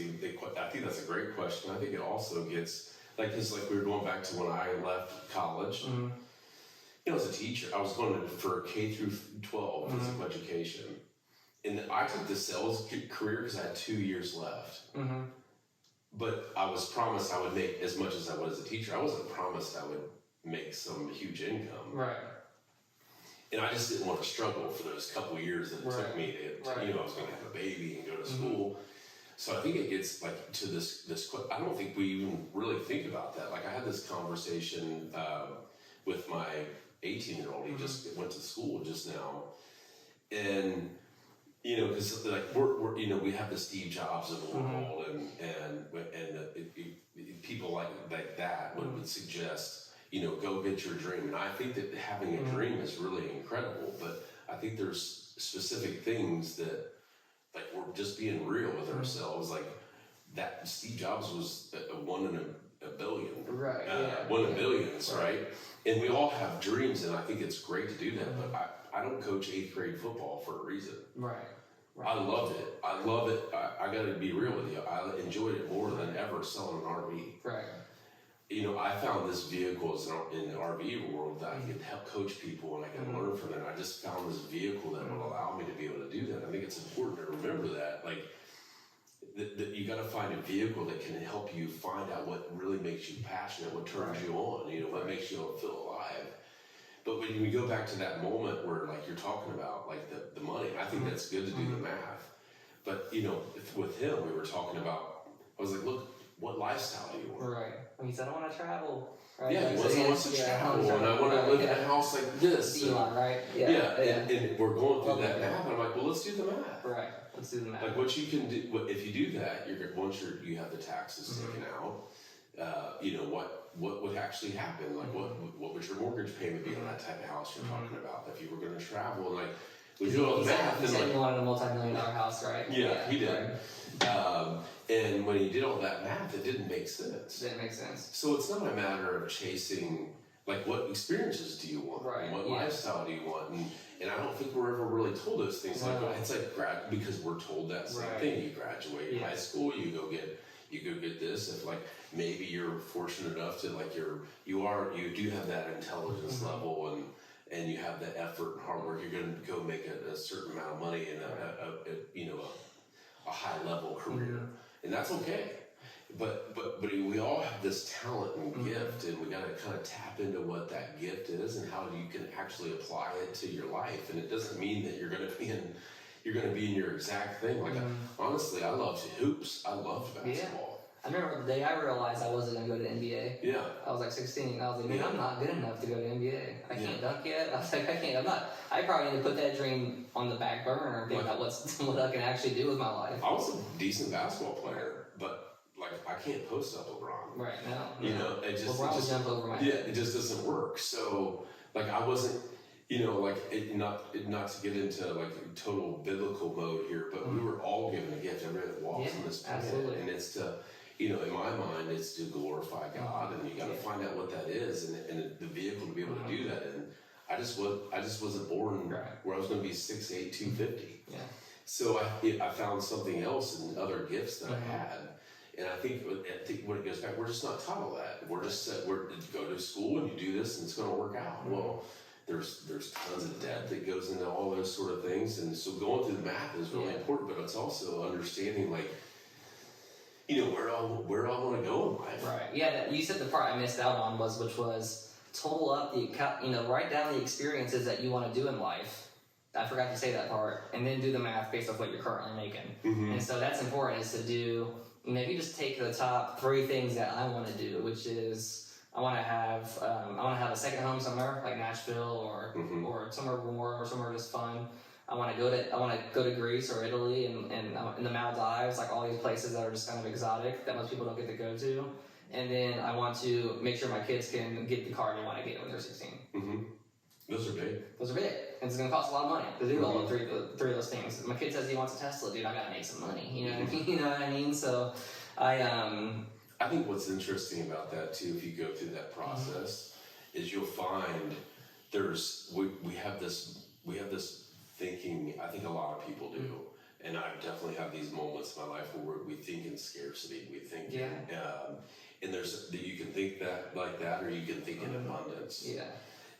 a great question. I think it also gets like we were going back to when I left college. Mm-hmm. As a teacher, I was going for K through 12 mm-hmm. physical education. And I took the sales career because I had 2 years left. Mm-hmm. But I was promised I would make as much as I would as a teacher. I wasn't promised I would make some huge income. Right. And I just didn't want to struggle for those couple of years that it took me to I was going to have a baby and go to school. Mm-hmm. So I think it gets like to this. I don't think we even really think about that. Like I had this conversation with my 18-year-old. He mm-hmm. just went to school just now, and because like we're we have the Steve Jobs of the world, mm-hmm. and people like that would suggest go get your dream. And I think that having a mm-hmm. dream is really incredible. But I think there's specific things that like we're just being real with mm-hmm. ourselves. Like that Steve Jobs was a one in a billion, right? One in billions, right? And we all have dreams, and I think it's great to do that. Mm-hmm. But I don't coach 8th grade football for a reason. Right. I loved it. I got to be real with you. I enjoyed it more than ever selling an RV. Right. I found this vehicle in the RV world that I can help coach people and I can learn from it. I just found this vehicle that will allow me to be able to do that. I think it's important to remember that, like, that you got to find a vehicle that can help you find out what really makes you passionate, what turns you on, what makes you feel alive. But when we go back to that moment where, like, you're talking about, like, the money, I think that's good to do the math. But, with him, we were talking about, I was like, look, what lifestyle do you want? Right. And he said, I want to travel. Right? Yeah, he wants to travel, and I want to live in a house like this. Right? Yeah, and we're going through that math, and I'm like, well, let's do the math. Right. Let's do the math. Like, what you can do, if you do that, once you have the taxes taken out, what would actually happen? Like, what would your mortgage payment be on that type of house you're talking about? If you were going to travel, and like, we do all the math. He said he wanted a multi-million-dollar house, right? Yeah, he did. Right. And when he did all that math, it didn't make sense. It didn't make sense. So it's not a matter of chasing, like, what experiences do you want? Right. What lifestyle do you want? And I don't think we're ever really told those things. No. Like, it's like because we're told that same thing. You graduate high school, you go get this. If, like, maybe you're fortunate enough to, like, you do have that intelligence level and you have the effort and hard work, you're going to go make a certain amount of money in a high level career, and that's okay. But we all have this talent and gift, and we got to kind of tap into what that gift is and how you can actually apply it to your life. And it doesn't mean that you're going to be in your exact thing. Like, honestly, I loved hoops. I loved basketball. I remember the day I realized I wasn't going to go to the NBA. Yeah. I was like 16. I was like, man, I'm not good enough to go to the NBA. I can't dunk yet. I was like, I probably need to put that dream on the back burner and think about what I can actually do with my life. I was a decent basketball player, but, like, I can't post up LeBron. Right, no. It just... LeBron would jump over my head. Yeah, it just doesn't work. So, like, I wasn't... not to get into, like, total biblical mode here, but we were all given a gift. Everybody that walks in this planet, and it's to, in my mind, it's to glorify God, and you got to find out what that is, and the vehicle to be able to do that. And I just wasn't born where I was going to be 6'8", 250. Yeah. So I found something else and other gifts that I had. And I think when it goes back, we're just not taught all that. We're just said, go to school and you do this and it's going to work out. Well, there's tons of debt that goes into all those sort of things, and so going through the math is really important. But it's also understanding, like, where do I want to go in life? Right. Yeah. You said the part I missed out on which was total up write down the experiences that you want to do in life. I forgot to say that part, and then do the math based off what you're currently making. And so that's important, is to do. If you just take the top 3 things that I want to do, which is I want to have a second home somewhere like Nashville or somewhere warm or somewhere just fun. I want to go to Greece or Italy and in the Maldives, like all these places that are just kind of exotic that most people don't get to go to. And then I want to make sure my kids can get the car they want to get when they're 16. Those are big. And it's going to cost a lot of money to do all three of those things. My kid says he wants a Tesla, dude. I got to make some money. You know what I mean? So I think what's interesting about that too, if you go through that process, is you'll find we have this thinking. I think a lot of people do, and I definitely have these moments in my life where we think in scarcity. We think, and you can think that like that, or you can think in abundance. Yeah.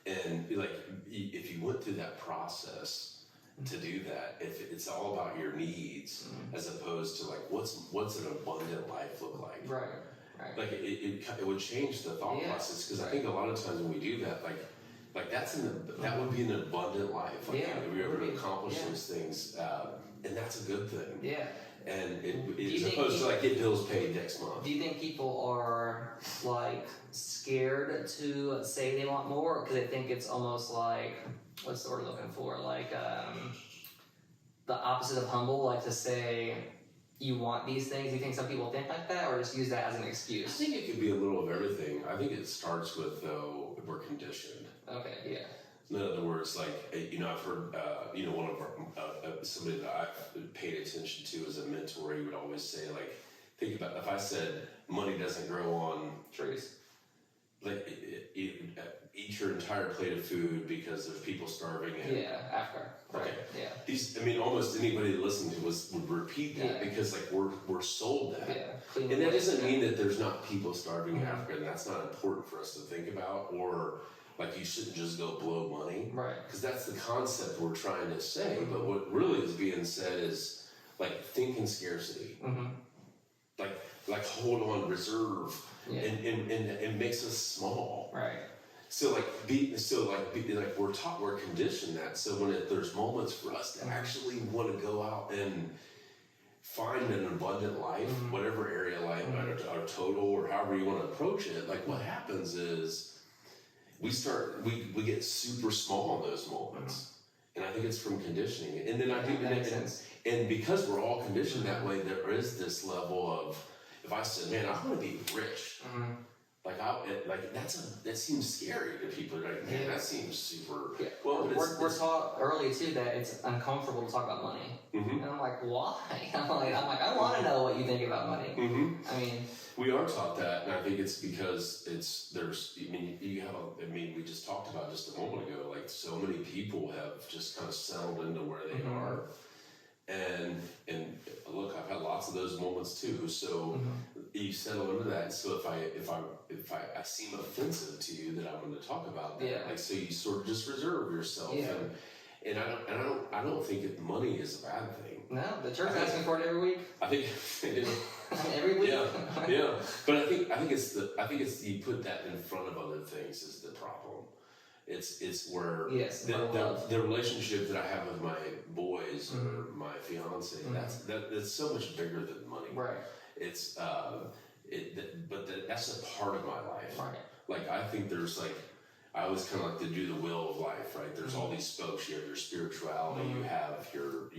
And, like, if you went through that process to do that, if it's all about your needs as opposed to, like, what's an abundant life look like? Right. Like, it would change the thought process, because I think a lot of times when we do that, like that would be an abundant life. Like, we were able to accomplish those things, and that's a good thing. Yeah. And as opposed to, like, get bills paid next month. Do you think people are, like, scared to say they want more, because they think it's almost like, what's the word looking for? Like, the opposite of humble, like to say you want these things? Do you think some people think like that, or just use that as an excuse? I think it could be a little of everything. I think it starts with, though, we're conditioned. Okay, yeah. In other words, like, I've heard, one of our, somebody that I've paid attention to as a mentor, he would always say, like, think about, if I said money doesn't grow on trees, eat your entire plate of food because there's people starving. Africa. Right. Okay. Yeah. Almost anybody that listened to us would repeat that because we're sold that. Yeah. And that doesn't mean that there's not people starving in Africa, and that's not important for us to think about, or like you shouldn't just go blow money. Right. Because that's the concept we're trying to say. But what really is being said is like think in scarcity. Like hold on, reserve, and it makes us small. Right. So we're conditioned that. So when there's moments for us to actually want to go out and find an abundant life, whatever area of life, or total, or however you want to approach it, like what happens is we get super small in those moments, and I think it's from conditioning. And then I think that makes sense. And because we're all conditioned that way, there is this level of, if I said, man, I want to be rich, that seems scary to people. Like, man, that seems super. Yeah. Well, we're taught early too that it's uncomfortable to talk about money, and I'm like, why? I'm like, I want to know what you think about money. I mean, we are taught that, and I think it's because we just talked about just a moment ago, like so many people have just kind of settled into where they are. And look, I've had lots of those moments too. So you settle into that. So if I seem offensive to you, that I'm going to talk about that. Like, so you sort of just reserve yourself. And I don't think that money is a bad thing. No, the church asks me for it every week. I think it is. Every week. Yeah. But I think it's you put that in front of other things is the problem. It's where the relationship that I have with my boys or my fiance, that's so much bigger than money. Right. It's that's a part of my life. Right. Like I think there's I always kind of like to do the wheel of life, right? There's all these spokes. You have your spirituality, you have your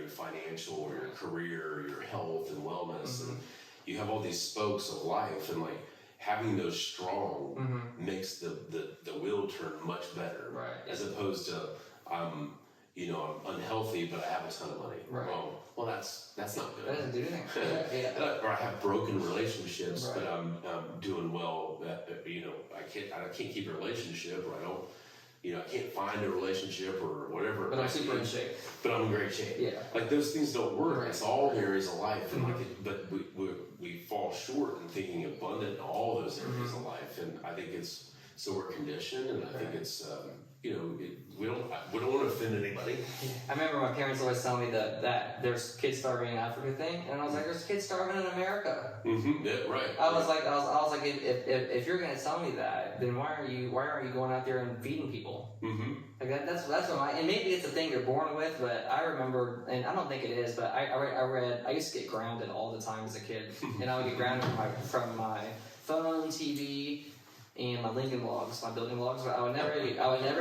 financial, or your career, your health and wellness, and you have all these spokes of life, and having those strong makes the wheel turn much better, right? As opposed to I'm unhealthy, but I have a ton of money. Right. Well, that's not good. That doesn't do anything. Or I have broken relationships, but I'm doing well. I can't keep a relationship, or I can't find a relationship or whatever. But I'm super in shape. But I'm in great shape. Yeah. Like those things don't work. Right. It's all areas of life, and but we fall short in thinking abundant in all those areas of life, and I think it's so we're conditioned, and I think it's we don't want to offend anybody. I remember my parents always telling me that there's kids starving in Africa thing, and I was like, there's kids starving in America. Yeah, right. I was like, if you're gonna tell me that, then why aren't you going out there and feeding people? Like that's what and maybe it's a thing you're born with, but I remember, and I don't think it is, but I used to get grounded all the time as a kid, and I would get grounded from my phone, TV, and my Lincoln logs, my building logs. But I would never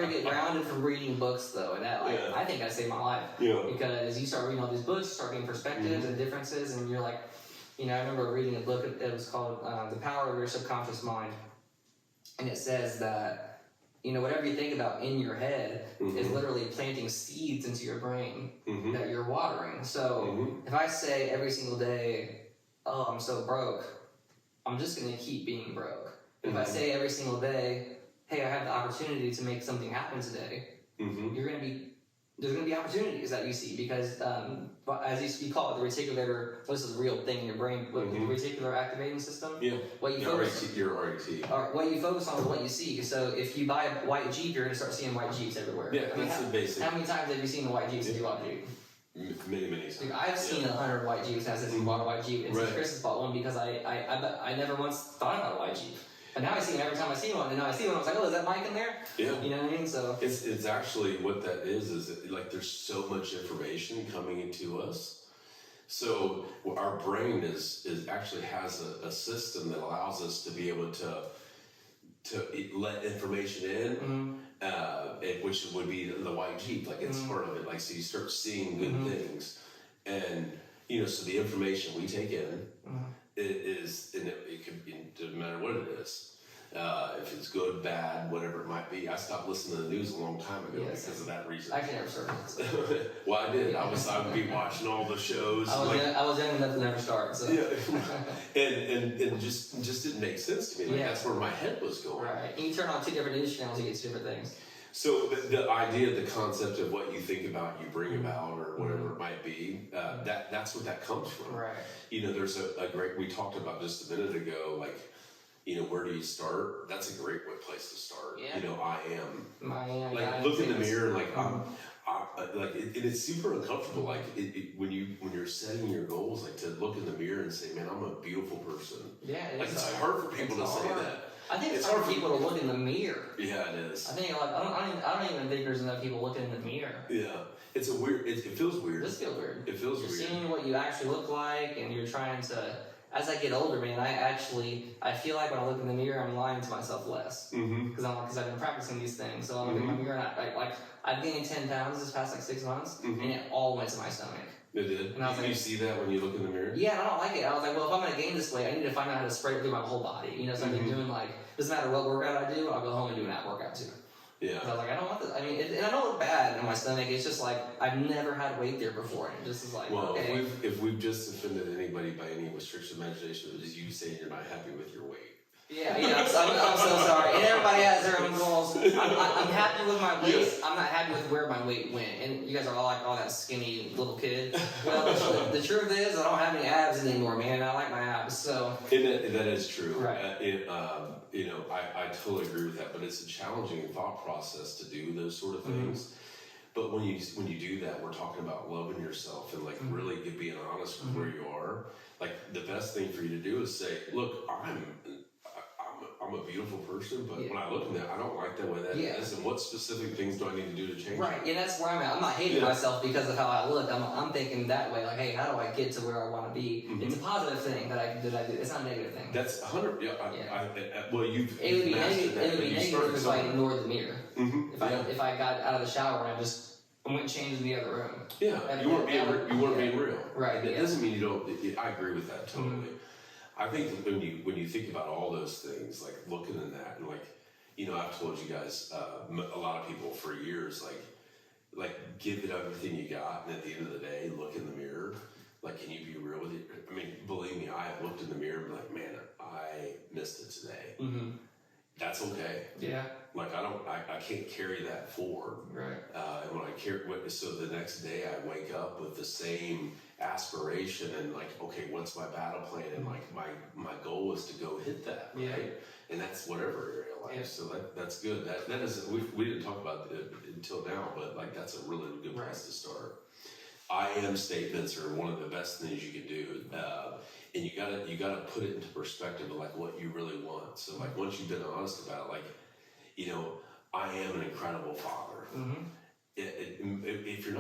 get grounded from reading books though, and that I think that saved my life. Because you start reading all these books, you start getting perspectives and differences, and you're like, I remember reading a book. It was called "The Power of Your Subconscious Mind," and it says that whatever you think about in your head is literally planting seeds into your brain that you're watering. So if I say every single day, "Oh, I'm so broke," I'm just gonna keep being broke. If I say every single day, "Hey, I have the opportunity to make something happen today," there's going to be opportunities that you see because, as you call it, the reticular. This is a real thing in your brain. The reticular activating system. Yeah. What you focus. Your RAT. What you focus on is what you see. So if you buy a white Jeep, you're going to start seeing white Jeeps everywhere. Yeah, that's the basic. How many times have you seen a white Jeep since you bought a Jeep? Many times. Dude, I've seen 100 white Jeeps since you bought a white Jeep. And since Chris has bought one because I never once thought about a white Jeep. But now I see them every time I see one, and now I see one, I was like, oh, is that Mike in there? Yeah. You know what I mean? So it's actually what that is there's so much information coming into us. So our brain is actually has a system that allows us to be able to let information in, which would be the white Jeep, like it's part of it. So you start seeing good things, and so the information we take in. It could be, no matter what it is, if it's good, bad, whatever it might be. I stopped listening to the news a long time ago because of that reason. I actually never started. Well, I did. I would be watching all the shows. I was young enough to never start. So. Yeah, and just didn't make sense to me. Like, that's where my head was going. Right. And you turn on 2 different news channels, you get 2 different things. So the idea, the concept of what you think about, you bring about, or whatever it might be, that's what that comes from. Right. There's a great, we talked about just a minute ago, like, where do you start? That's a great place to start. Yeah. I am. Like, look in the mirror and like, it's super uncomfortable. Like, when you're setting your goals, like to look in the mirror and say, man, I'm a beautiful person. Yeah. It's hard for people to say that. I think it's hard for people to look in the mirror. Yeah, it is. I think I don't even think there's enough people looking in the mirror. Yeah, it's a weird. It feels weird. This feels weird. It feels weird. You're seeing what you actually look like, and you're trying to. As I get older, man, I feel like when I look in the mirror, I'm lying to myself less because I've been practicing these things. So I look in my mirror, and I've gained 10 pounds this past 6 months, and it all went to my stomach. It did. Did you see that when you look in the mirror? Yeah, and I don't like it. I was like, well, if I'm going to gain this weight, I need to find out how to spread it through my whole body. So I've been doing doesn't matter what workout I do, I'll go home and do an ab workout too. Yeah. I was like, I don't want this. I mean, and I don't look bad in my stomach. It's just like, I've never had weight there before. And it just is like, well, okay. if we've just offended anybody by any restriction imagination, it was you saying you're not happy with your weight. Yeah, I'm so sorry. And everybody has their own goals. I'm happy with my weight. Yes. I'm not happy with where my weight went. And you guys are all like, oh, that skinny little kid. Well, the truth is, I don't have any abs anymore, man. I like my abs, so. And that is true. Right. I totally agree with that, but it's a challenging thought process to do those sort of things. But when you do that, we're talking about loving yourself and like really being honest with where you are. Like the best thing for you to do is say, look, I'm a beautiful person, but when I look in that, I don't like the way that is. And what specific things do I need to do to change Right, it? and that's where I'm at. I'm not hating myself because of how I look. I'm thinking that way, like, hey, how do I get to where I want to be? It's a positive thing that I do. It's not a negative thing. That's 100. Yeah. Well, you've it would be mastered that. It would be negative if I ignored the mirror. Mm-hmm. If I got out of the shower and I went and changed in the other room. Yeah, you weren't being real. Right. It doesn't mean you don't. I agree with that totally. I think when you think about all those things, like looking in that, and like, I've told you guys, a lot of people for years, like give it everything you got, and at the end of the day, look in the mirror. Like, can you be real with it? I mean, believe me, I have looked in the mirror and been like, man, I missed it today. Mm-hmm. That's okay. Yeah. Like I can't carry that forward. Right. And when I carry, so the next day I wake up with the same aspiration and like, okay, what's my battle plan? And like my goal is to go hit that, right? Yeah. And that's whatever area of life. Yeah. So that's good. That is, we didn't talk about it until now, but like that's a really good place to start. I am statements are one of the best things you can do. And you gotta put it into perspective of like what you really want. So like once you've been honest about it, like, I am an incredible father. Mm-hmm. If you're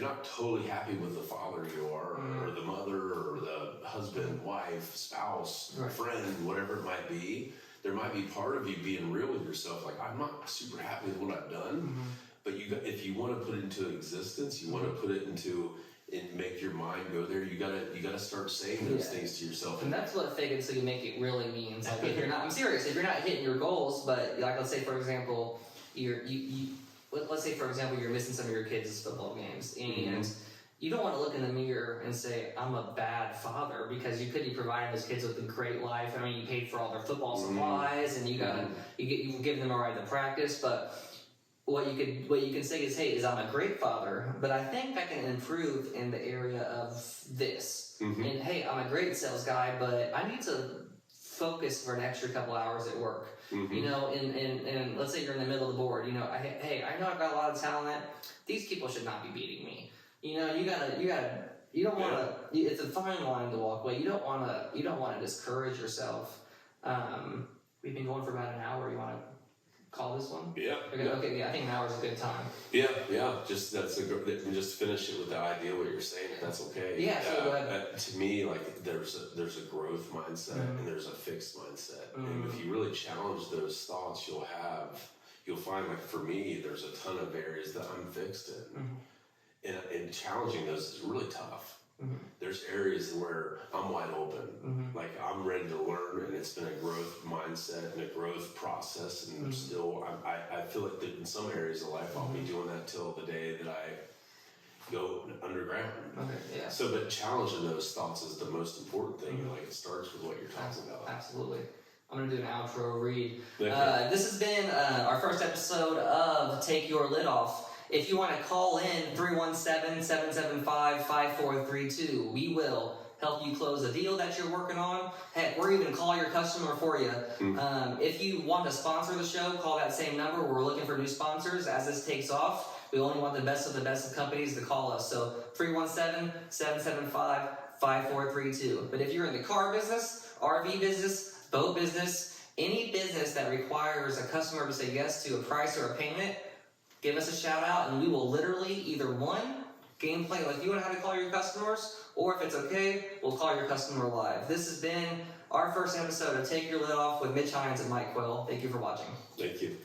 not totally happy with the father you are, or the mother, or the husband, wife, spouse, friend, whatever it might be, there might be part of you being real with yourself. Like, I'm not super happy with what I've done, but if you want to put it into existence, you want to put it into and make your mind go there. You gotta start saying those things to yourself. And that's what fake it so you make it really means. Like, if you're not, I'm serious. If you're not hitting your goals, but like let's say for example, let's say for example you're missing some of your kids' football games, and you don't want to look in the mirror and say I'm a bad father, because you could be providing those kids with a great life. I mean, you paid for all their football supplies, and you give them a ride to practice, but. What you can say is, I'm a great father, but I think I can improve in the area of this. And hey, I'm a great sales guy, but I need to focus for an extra couple hours at work. And let's say you're in the middle of the board. I know I've got a lot of talent. These people should not be beating me. You don't want to. It's a fine line to walk away. You don't want to discourage yourself. We've been going for about an hour. You want to call this one? Yeah. Okay. Yeah, I think an hour is a good time. Yeah. Just just finish it with the idea what you're saying. If that's okay. Yeah. So go ahead. To me, like there's a growth mindset and there's a fixed mindset, and if you really challenge those thoughts, you'll find, like for me, there's a ton of areas that I'm fixed in, and challenging those is really tough. there's areas where I'm wide open. Like I'm ready to learn, and it's been a growth mindset and a growth process. And still, I feel like that in some areas of life, I'll be doing that till the day that I go underground. Okay, yeah. So, but challenging those thoughts is the most important thing. Like it starts with what you're talking about. Absolutely. I'm going to do an outro read. Okay. This has been our first episode of Take Your Lid Off. If you want to call in 317-775-5432, we will help you close a deal that you're working on. Heck, we're even call your customer for you. If you want to sponsor the show, call that same number. We're looking for new sponsors as this takes off. We only want the best of companies to call us. So 317-775-5432. But if you're in the car business, RV business, boat business, any business that requires a customer to say yes to a price or a payment, give us a shout out and we will literally either one, game plan like you and how to call your customers, or if it's okay, we'll call your customer live. This has been our first episode of Take Your Lid Off with Mitch Hines and Mike Quill. Thank you for watching. Thank you.